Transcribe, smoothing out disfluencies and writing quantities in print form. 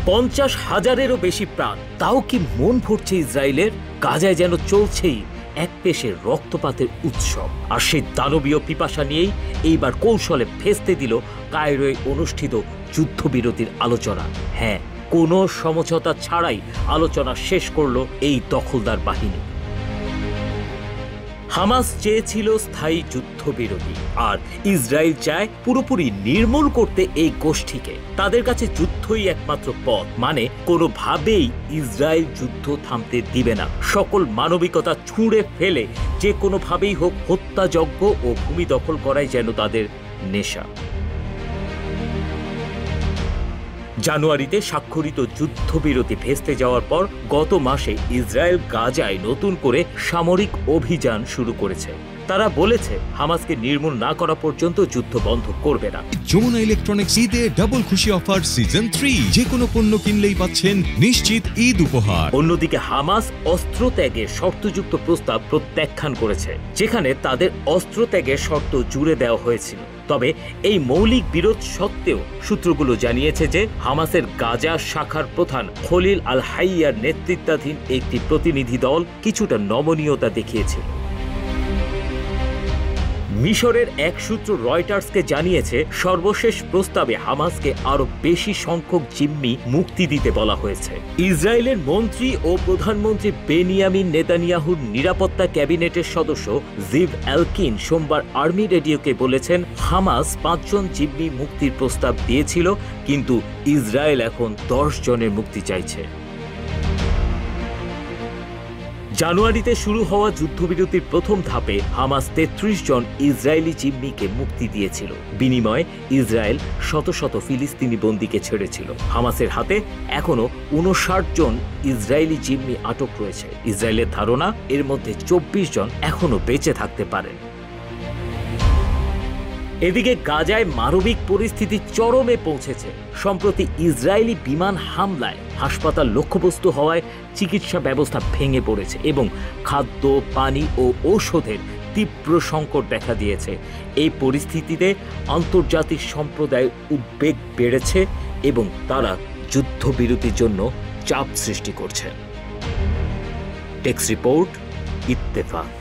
50,000-এরও বেশি প্রাণ, তাও কি মন ভরছে ইসরায়েলের? গাজায় যেন চলছেই এক পেশে রক্তপাতের উৎসব। আর সেই দানবীয় পিপাসা নিয়েই এইবার কৌশলে ভেস্তে দিল কায়রোয় অনুষ্ঠিত যুদ্ধবিরতির আলোচনা। হ্যাঁ, কোনো সমঝোতা ছাড়াই আলোচনা শেষ করলো এই দখলদার বাহিনী। হামাস চেয়েছিল স্থায়ী যুদ্ধবিরতি, আর ইসরায়েল চায় পুরোপুরি নির্মূল করতে এই গোষ্ঠীকে। তাদের কাছে যুদ্ধই একমাত্র পথ, মানে কোনোভাবেই ইসরায়েল যুদ্ধ থামতে দিবে না। সকল মানবিকতা ছুঁড়ে ফেলে যে কোনোভাবেই হোক হত্যাযজ্ঞ ও ভূমি দখল করাই যেন তাদের নেশা। জানুয়ারিতে স্বাক্ষরিত যুদ্ধবিরতি ভেস্তে যাওয়ার পর গত মাসে ইসরায়েল গাজায় নতুন করে সামরিক অভিযান শুরু করেছে। তারা বলেছে হামাসকে নির্মূল না করা পর্যন্ত যুদ্ধ বন্ধ করবে না। যমুনা ইলেকট্রনিক্স ঈদে ডাবল খুশি অফার সিজন 3, যে কোনো পণ্য কিনলেই পাচ্ছেন নিশ্চিত ঈদ উপহার। অন্যদিকে হামাস অস্ত্র ত্যাগের শর্তযুক্ত প্রস্তাব প্রত্যাখ্যান করেছে, যেখানে তাদের অস্ত্র ত্যাগের শর্ত জুড়ে দেওয়া হয়েছিল। তবে এই মৌলিক বিরোধ সত্ত্বেও সূত্রগুলো জানিয়েছে যে হামাসের গাজা শাখার প্রধান খলিল আল হাইয়ার নেতৃত্বাধীন একটি প্রতিনিধি দল কিছুটা নমনীয়তা দেখিয়েছিল। মিশরের এক সূত্র রয়টার্সকে জানিয়েছে সর্বশেষ প্রস্তাবে হামাসকে আরো বেশি সংখ্যক জিম্মি মুক্তি দিতে বলা হয়েছে। ইসরায়েলের মন্ত্রী ও প্রধানমন্ত্রী বেনিয়ামিন নেতানিয়াহুর নিরাপত্তা ক্যাবিনেটের সদস্য জিভ এলকিন সোমবার আর্মি রেডিওকে বলেছেন, হামাস 5 জন জিম্মি মুক্তির প্রস্তাব দিয়েছিল, কিন্তু ইসরায়েল এখন 10 জনের মুক্তি চাইছে। জানুয়ারিতে শুরু হওয়া যুদ্ধবিরতির প্রথম ধাপে হামাস 33 জন ইসরায়েলি জিম্মিকে মুক্তি দিয়েছিল। বিনিময়ে ইসরায়েল শত শত ফিলিস্তিনি বন্দীকে ছেড়েছিল। হামাসের হাতে এখনো 59 জন ইসরায়েলি জিম্মি আটক রয়েছে। ইসরায়েলের ধারণা এর মধ্যে 24 জন এখনো বেঁচে থাকতে পারেন। এদিকে গাজায় মানবিক পরিস্থিতি চরমে পৌঁছেছে। সম্প্রতি ইসরায়েলি বিমান হামলায় হাসপাতাল লক্ষ্যবস্তু হওয়ায় চিকিৎসা ব্যবস্থা ভেঙে পড়েছে এবং খাদ্য, পানি ও ঔষধের তীব্র সংকট দেখা দিয়েছে। এই পরিস্থিতিতে আন্তর্জাতিক সম্প্রদায়ের উদ্বেগ বেড়েছে এবং তারা যুদ্ধবিরতির জন্য চাপ সৃষ্টি করছে। Text report, Ittefaq.